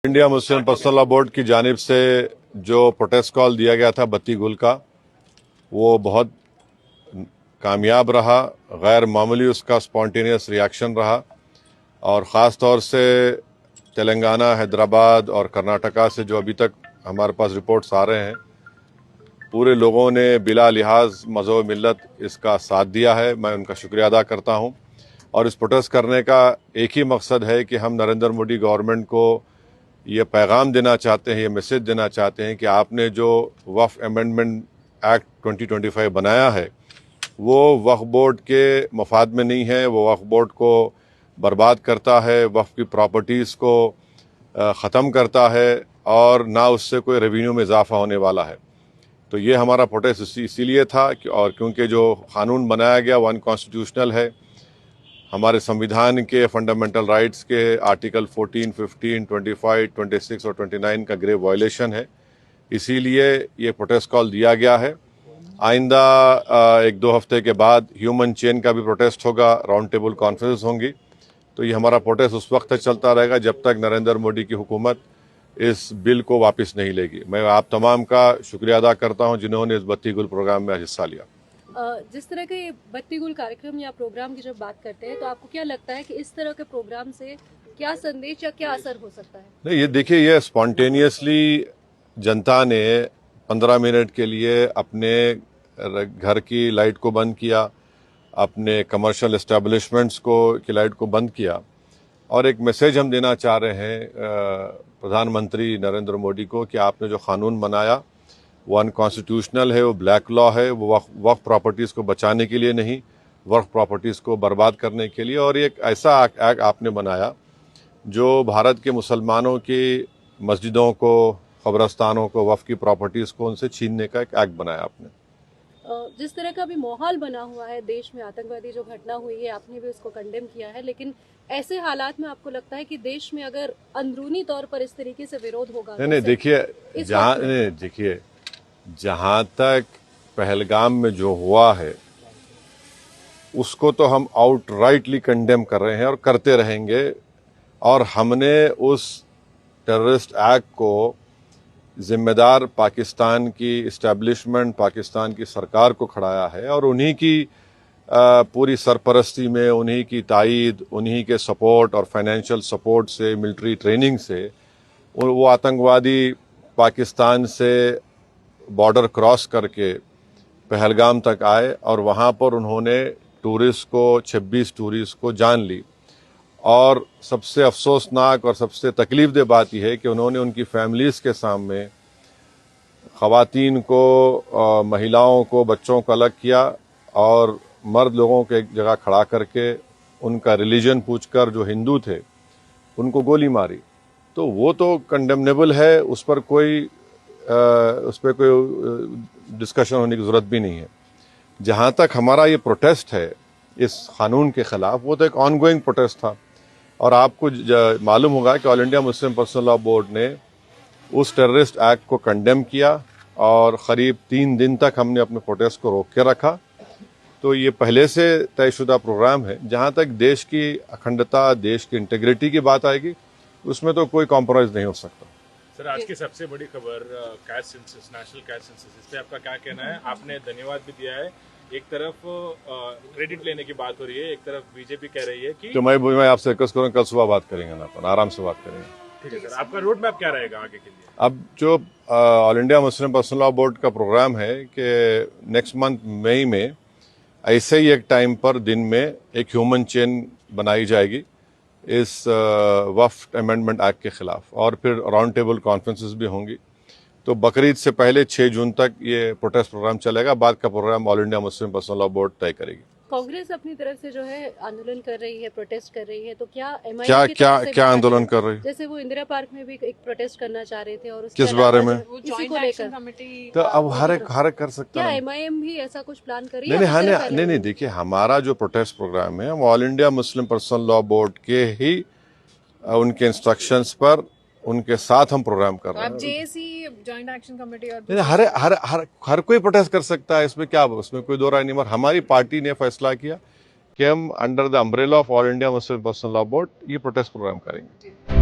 India Muslim personal law board की जानिब से जो प्रोटेस्ट कॉल दिया गया था बत्ती गुल का, वो बहुत कामयाब रहा। गैर मामूली उसका स्पॉन्टेनियस रिएक्शन रहा और ख़ास तौर से तेलंगाना, हैदराबाद और कर्नाटका से जो अभी तक हमारे पास रिपोर्ट्स आ रहे हैं, पूरे लोगों ने बिला लिहाज मज़हब मिल्लत इसका साथ दिया है। मैं उनका शुक्रिया अदा करता हूं। और इस प्रोटेस्ट करने का एक ही मकसद है कि हम नरेंद्र मोदी गवर्नमेंट को ये पैगाम देना चाहते हैं, ये मैसेज देना चाहते हैं कि आपने जो वक्फ अमेंडमेंट एक्ट 2025 बनाया है वो वक्फ बोर्ड के मफाद में नहीं है। वो वक्फ बोर्ड को बर्बाद करता है, वक्फ की प्रॉपर्टीज़ को ख़त्म करता है और ना उससे कोई रेवेन्यू में इजाफा होने वाला है। तो ये हमारा प्रोटेस्ट इसीलिए था और क्योंकि जो कानून बनाया गया वो अनकॉन्स्टिट्यूशनल है, हमारे संविधान के फंडामेंटल राइट्स के आर्टिकल 14, 15, 25, 26 और 29 का ग्रेव वायलेशन है। इसीलिए ये प्रोटेस्ट कॉल दिया गया है। आइंदा 1-2 हफ्ते के बाद ह्यूमन चेन का भी प्रोटेस्ट होगा, राउंड टेबल कॉन्फ्रेंस होंगी। तो ये हमारा प्रोटेस्ट उस वक्त तक चलता रहेगा जब तक नरेंद्र मोदी की हुकूमत इस बिल को वापस नहीं लेगी। मैं आप तमाम का शुक्रिया अदा करता हूं जिन्होंने इस बत्ती गुल प्रोग्राम में हिस्सा लिया। जिस तरह के बत्ती गुल कार्यक्रम या प्रोग्राम की जब बात करते हैं तो आपको क्या लगता है कि इस तरह के प्रोग्राम से क्या संदेश या क्या असर हो सकता है? नहीं, ये देखिए, ये स्पॉन्टेनियसली जनता ने 15 मिनट के लिए अपने घर की लाइट को बंद किया, अपने कमर्शियल एस्टेब्लिशमेंट्स को की लाइट को बंद किया और एक मैसेज हम देना चाह रहे हैं प्रधानमंत्री नरेंद्र मोदी को कि आपने जो कानून बनाया वो अनकॉन्स्टिट्यूशनल है, वो ब्लैक लॉ है, वो वक्फ प्रॉपर्टीज़ को बचाने के लिए नहीं, वक्फ प्रॉपर्टीज़ को बर्बाद करने के लिए। और एक ऐसा एक्ट आपने बनाया जो भारत के मुसलमानों की मस्जिदों को, कब्रस्तानों को, वक्फ की प्रॉपर्टीज़ को उनसे छीनने का एक एक्ट बनाया आपने। जिस तरह का अभी माहौल बना हुआ है देश में, आतंकवादी जो घटना हुई है, आपने भी उसको कंडेम किया है, लेकिन ऐसे हालात में आपको लगता है कि देश में अगर अंदरूनी तौर पर इस तरीके से विरोध होगा? नहीं, देखिए, जहां तक पहलगाम में जो हुआ है उसको तो हम आउटराइटली कंडेम कर रहे हैं और करते रहेंगे। और हमने उस टेररिस्ट एक्ट को जिम्मेदार पाकिस्तान की इस्टेब्लिशमेंट, पाकिस्तान की सरकार को खड़ाया है और उन्हीं की पूरी सरपरस्ती में, उन्हीं की तायीद, उन्हीं के सपोर्ट और फाइनेंशियल सपोर्ट से, मिलिट्री ट्रेनिंग से वो आतंकवादी पाकिस्तान से बॉर्डर क्रॉस करके पहलगाम तक आए और वहाँ पर उन्होंने 26 टूरिस्ट को जान ली। और सबसे अफसोसनाक और सबसे तकलीफदेह बात यह है कि उन्होंने उनकी फैमिलीज़ के सामने ख़वातीन को, महिलाओं को, बच्चों को अलग किया और मर्द लोगों के एक जगह खड़ा करके उनका रिलीजन पूछकर, जो हिंदू थे, उनको गोली मारी। तो वो तो कंडेमनेबल है, उस पर कोई डिस्कशन होने की ज़रूरत भी नहीं है। जहाँ तक हमारा ये प्रोटेस्ट है इस कानून के ख़िलाफ़, वो तो एक ऑनगोइंग प्रोटेस्ट था। और आपको मालूम होगा कि all India Muslim personal law board ने उस टेररिस्ट एक्ट को कंडेम किया और क़रीब 3 दिन तक हमने अपने प्रोटेस्ट को रोक के रखा। तो ये पहले से तयशुदा प्रोग्राम है। जहाँ तक देश की अखंडता, देश की इंटीग्रिटी की बात आएगी, उसमें तो कोई कॉम्प्रोमाइज़ नहीं हो सकता। सर, आज की सबसे बड़ी खबर caste census, national caste census, इस पे आपका क्या कहना है? आपने धन्यवाद भी दिया है, एक तरफ क्रेडिट लेने की बात हो रही है, एक तरफ बीजेपी कह रही है कि तो मैं आपसे रिक्वेस्ट करूँ, कल सुबह बात करेंगे ना, अपन आराम से बात करेंगे। ठीक है सर, आपका रोड मैप क्या रहेगा आगे के लिए? अब जो all India Muslim personal law board का प्रोग्राम है कि नेक्स्ट मंथ मई में ऐसे ही एक टाइम पर दिन में एक ह्यूमन चेन बनाई जाएगी इस वक्फ अमेंडमेंट एक्ट के खिलाफ और फिर राउंड टेबल कॉन्फ्रेंसेस भी होंगी। तो बकरीद से पहले 6 जून तक ये प्रोटेस्ट प्रोग्राम चलेगा। बाद का program all India Muslim personal law board तय करेगी। कांग्रेस अपनी तरफ से जो है आंदोलन कर रही है, प्रोटेस्ट कर रही है, तो क्या क्या आंदोलन कर रही है? जैसे वो इंदिरा पार्क में भी एक प्रोटेस्ट करना चाह रहे थे और किस बारे में? इसी को लेकर। तो अब हर एक कर सकता क्या है। MIM भी ऐसा कुछ प्लान कर रही है? नहीं, देखिए, हमारा जो प्रोटेस्ट प्रोग्राम है वो all India Muslim personal law board के ही उनके इंस्ट्रक्शंस पर, उनके साथ हम प्रोग्राम कर रहे हैं। JAC जॉइंट एक्शन कमेटी और हर कोई प्रोटेस्ट कर सकता है, इसमें क्या, उसमें कोई दो राय नहीं। मगर हमारी पार्टी ने फैसला किया कि हम under the umbrella of all India Muslim personal law board ये प्रोटेस्ट प्रोग्राम करेंगे।